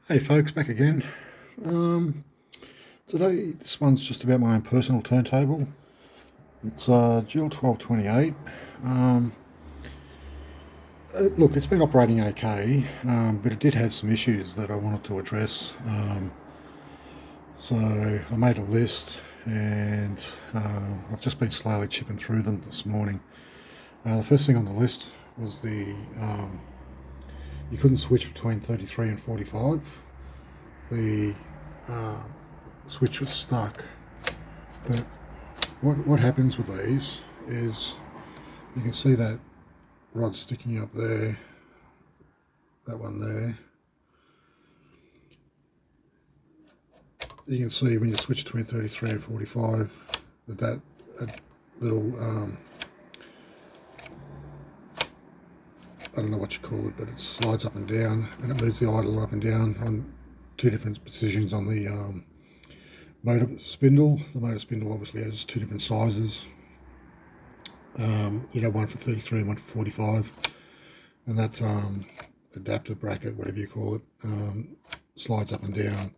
Hey folks, back again. Um, Today, this one's just about my own personal turntable. It's Dual 1228. Um, Look, it's been operating okay, but it did have some issues that I wanted to address. So I made a list, and I've just been slowly chipping through them this morning. The first thing on the list was you couldn't switch between 33 and 45. The uh, switch was stuck. But what happens with these is you can see that rod sticking up there, that one there. You can see when you switch between 33 and 45 that little, I don't know what you call it, but it slides up and down, and it moves the idler up and down on two different positions on the motor spindle. The motor spindle obviously has two different sizes. One for 33 and one for 45, and that adapter bracket, whatever you call it, slides up and down.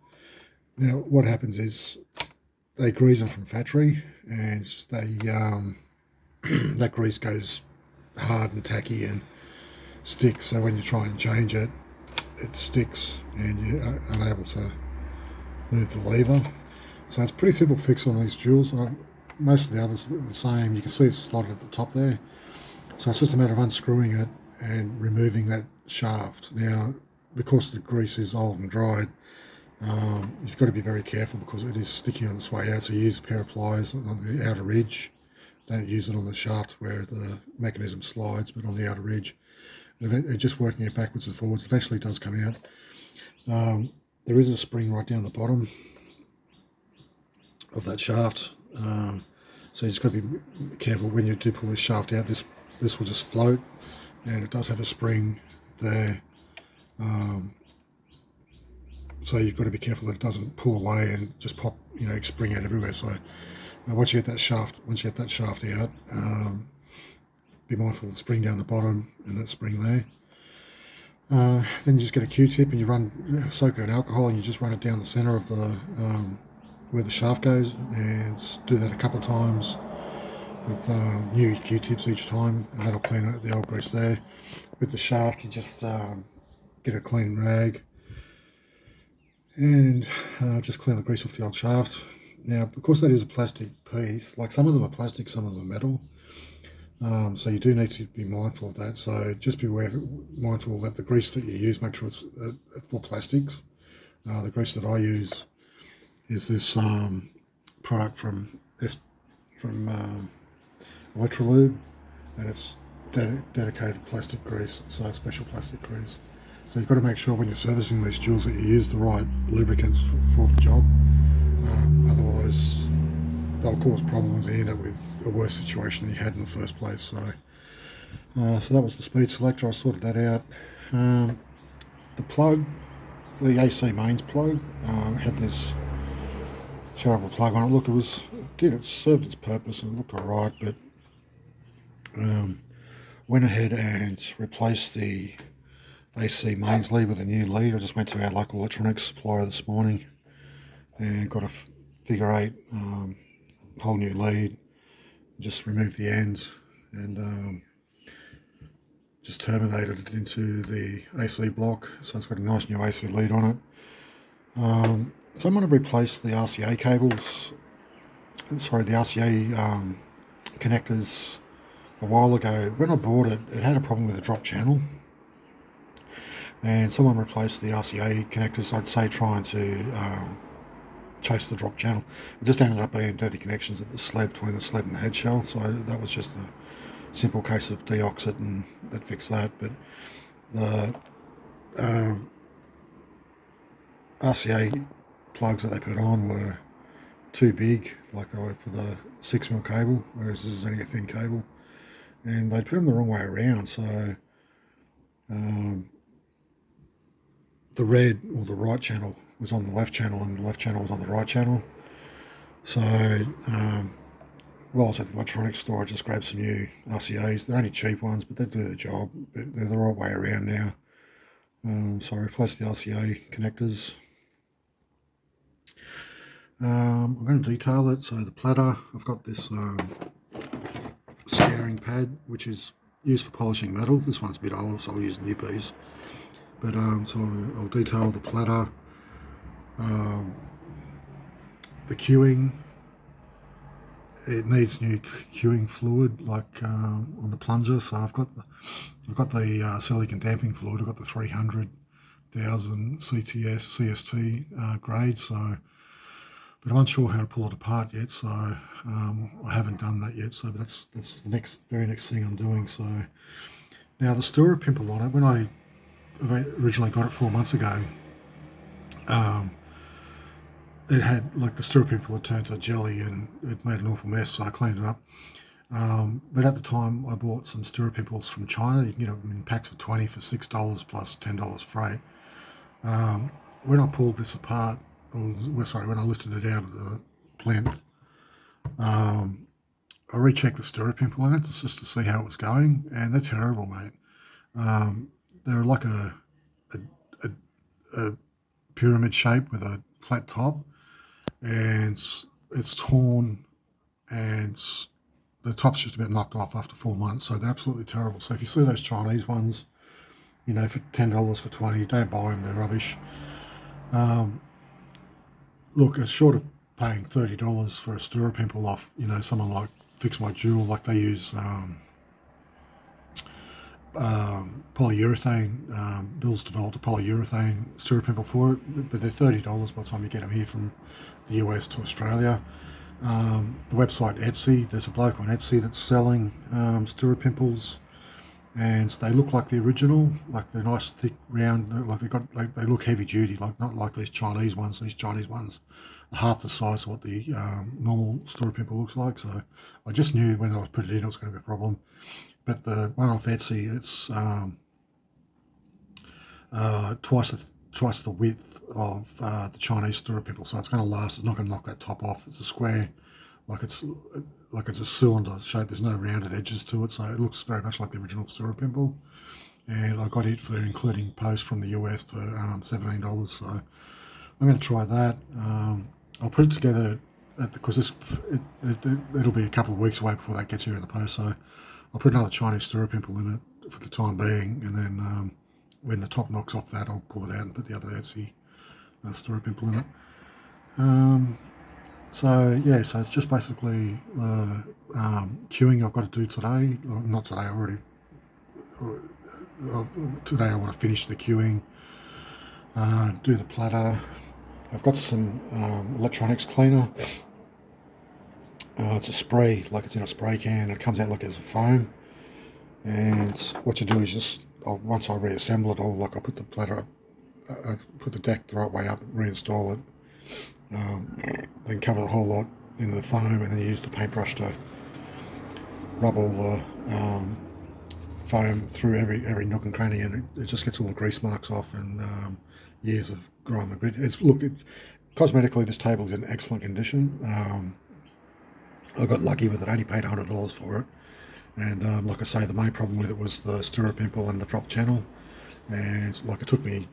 Now, what happens is they grease them from factory, and that grease goes hard and tacky and sticks. So when you try and change it, it sticks, and you're unable to move the lever. So it's a pretty simple fix on these jewels. Most of the others are the same. You can see it's slotted at the top there. So it's just a matter of unscrewing it and removing that shaft. Now, because the grease is old and dried, you've got to be very careful because it is sticky on its way out. So you use a pair of pliers on the outer ridge. Don't use it on the shaft where the mechanism slides, but on the outer ridge. And just working it backwards and forwards, eventually it does come out. There is a spring right down the bottom of that shaft. So you just got to be careful when you do pull this shaft out. This will just float, and it does have a spring there. So you've got to be careful that it doesn't pull away and just pop, spring out everywhere. So once you get that shaft out, be mindful of the spring down the bottom and that spring there. Then you just get a Q-tip and you soak it in alcohol, and you just run it down the center of the where the shaft goes, and do that a couple of times with new Q-tips each time, and that'll clean out the old grease there. With the shaft, you just get a clean rag and just clean the grease off the old shaft. Now, because that is a plastic piece, like some of them are plastic, some of them are metal, so you do need to be mindful of that. So just be mindful that the grease that you use, make sure it's for plastics. The grease that I use is this product from Electrolube, and it's dedicated plastic grease, so special plastic grease. So you've got to make sure when you're servicing these jewels that you use the right lubricants for the job. Otherwise, they'll cause problems and you end up with a worse situation than you had in the first place. So that was the speed selector. I sorted that out. The plug, the AC mains plug, had this terrible plug on it. Look, it served its purpose and it looked alright, but went ahead and replaced the AC mains lead with a new lead. I just went to our local electronics supplier this morning and got a figure 8 whole new lead. Just removed the ends and just terminated it into the AC block, so it's got a nice new AC lead on it. So I'm going to replace the RCA cables, the RCA connectors. A while ago, when I bought it, it had a problem with the drop channel, and someone replaced the RCA connectors, I'd say trying to chase the drop channel. It just ended up being dirty connections at the slab, between the slab and the head shell, so that was just a simple case of deox it, and that fixed that. But the RCA plugs that they put on were too big, like they were for the 6mm cable, whereas this is only a thin cable, and they put them the wrong way around. So the red or the right channel was on the left channel, and the left channel was on the right channel. So while I was at the electronics store, I just grabbed some new RCAs. They're only cheap ones, but they do the job. But they're the right way around now. So I replaced the RCA connectors. I'm going to detail it. So the platter, I've got this scouring pad, which is used for polishing metal. This one's a bit old, so I'll use new piece. But so I'll detail the platter, the queuing. It needs new queuing fluid, like on the plunger. So I've got the silicon damping fluid. I've got the 300,000 CTS CST grade. So, but I'm unsure how to pull it apart yet. So I haven't done that yet. So that's the very next thing I'm doing. So now the stirrer pimple on it. When I originally got it 4 months ago, it had, like, the stirrer pimple had turned to jelly and it made an awful mess, so I cleaned it up. But at the time, I bought some stirrer pimples from China. You can get them in packs of 20 for $6 plus $10 freight. When I pulled this apart, when I lifted it out of the plinth, I rechecked the stirrer pimple in it just to see how it was going, and they're terrible, mate. They're like a pyramid shape with a flat top, and it's torn, and the top's just about knocked off after 4 months, so they're absolutely terrible. So if you see those Chinese ones, for $10 for 20, don't buy them, they're rubbish. Look, it's short of paying $30 for a stirrer pimple off, someone like Fix My Jewel, like they use polyurethane. Bill's developed a polyurethane stirrer pimple for it, but they're $30 by the time you get them here from the US to Australia. The website Etsy, there's a bloke on Etsy that's selling stirrer pimples, and they look like the original, like they're nice, thick, round, like they look heavy duty, like not like these Chinese ones. These Chinese ones are half the size of what the normal stirrer pimple looks like. So I just knew when I put it in it was going to be a problem. But the one off Etsy, it's twice the width of the Chinese stirrer pimple, so it's going to last. It's not going to knock that top off. It's a square, like it's a cylinder shape. There's no rounded edges to it, so it looks very much like the original stirrer pimple. And I got it for including post from the US for $17. So I'm going to try that. I'll put it together because it'll be a couple of weeks away before that gets here in the post. So I'll put another Chinese stirrer pimple in it for the time being, and then when the top knocks off that, I'll pull it out and put the other Etsy stirrer pimple in it. So it's just basically queuing I've got to do today. Well, not today, today I want to finish the queuing, do the platter. I've got some electronics cleaner. It's a spray, like it's in a spray can. It comes out like it's a foam. And what you do is just, once I reassemble it, I'll put the platter up, I put the deck the right way up, reinstall it, then cover the whole lot in the foam, and then use the paintbrush to rub all the foam through every nook and cranny, and it just gets all the grease marks off and years of grime and grit. Cosmetically, this table is in excellent condition. I got lucky with it. I only paid $100 for it. And like I say, the main problem with it was the stirrer pimple and the drop channel. And it took me,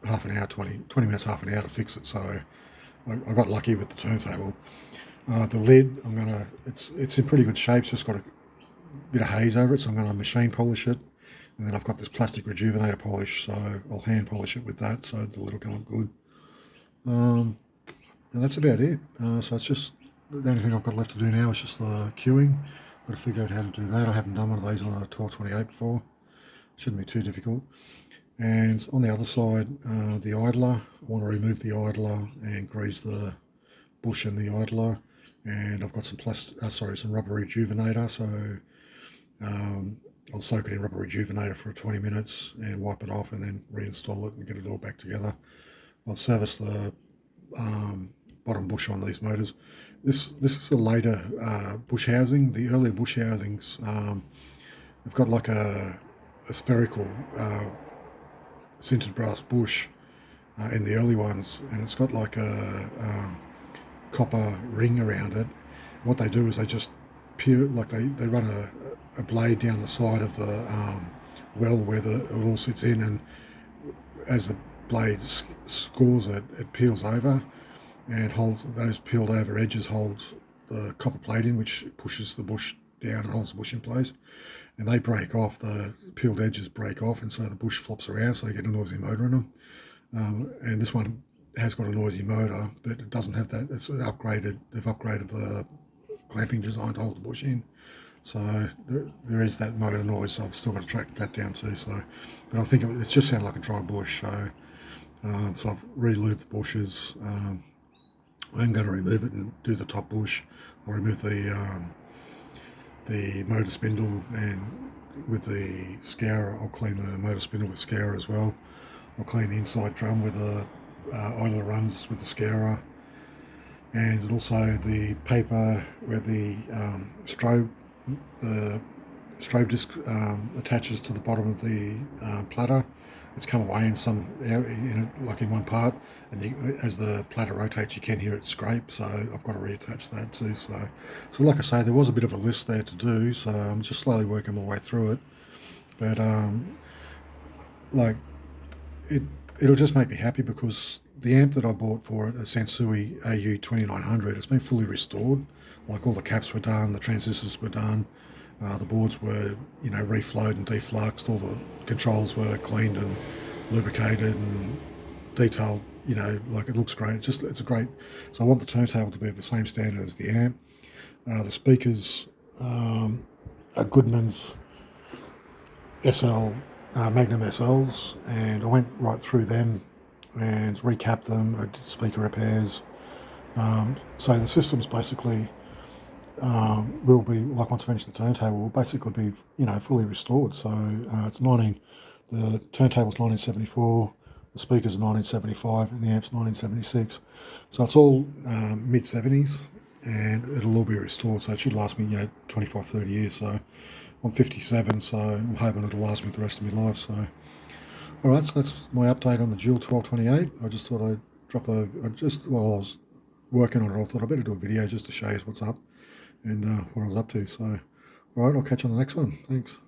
half an hour, 20 minutes, half an hour to fix it. So I got lucky with the turntable. The lid, it's in pretty good shape. It's just got a bit of haze over it, so I'm going to machine polish it. And then I've got this plastic rejuvenator polish, so I'll hand polish it with that, so the lid will come up good. And that's about it. So it's just, the only thing I've got left to do now is just the queuing. Got to figure out how to do that. I haven't done one of these on a 1228 before. Shouldn't be too difficult. And on the other side, the idler. I want to remove the idler and grease the bush and the idler. And I've got some rubber rejuvenator. So I'll soak it in rubber rejuvenator for 20 minutes and wipe it off, and then reinstall it and get it all back together. I'll service the bottom bush on these motors. This is a later bush housing. The earlier bush housings, they've got like a spherical sintered brass bush in the early ones, and it's got like a copper ring around it. What they do is they just they run a blade down the side of the well where it all sits in, and as the blade scores it, it peels over and holds those peeled over edges, holds the copper plate in, which pushes the bush down and holds the bush in place. And they break off, the peeled edges break off, and so the bush flops around, so they get a noisy motor in them. And this one has got a noisy motor, but it doesn't have that. It's upgraded. They've upgraded the clamping design to hold the bush in. So there is that motor noise. So I've still got to track that down too. So, but I think it just sounded like a dry bush. So, so I've re-lubed the bushes. I'm going to remove it and do the top bush. I'll remove the motor spindle, and with the scourer I'll clean the motor spindle with scourer as well. I'll clean the inside drum with the oiler runs with the scourer, and also the paper where the strobe disc attaches to the bottom of the platter. It's come away in some area, like in one part, and as the platter rotates, you can hear it scrape. So I've got to reattach that too. So like I say, there was a bit of a list there to do. So I'm just slowly working my way through it. But like it'll just make me happy, because the amp that I bought for it, a Sansui AU 2900, it's been fully restored. Like all the caps were done, the transistors were done. The boards were, reflowed and defluxed. All the controls were cleaned and lubricated and detailed. Like it looks great. It's a great. So I want the turntable to be of the same standard as the amp. The speakers are Goodman's SL Magnum SLs, and I went right through them and recapped them. I did speaker repairs. So the system's basically. Will be, like, once I finish the turntable, will basically be, fully restored. So the turntable's 1974, the speaker's 1975, and the amp's 1976. So it's all mid-70s, and it'll all be restored. So it should last me, 25, 30 years. So I'm 57, so I'm hoping it'll last me the rest of my life. So, all right, so that's my update on the Dual 1228. I just thought I'd while I was working on it, I thought I'd better do a video just to show you what's up and what I was up to. So, all right, I'll catch you on the next one. Thanks.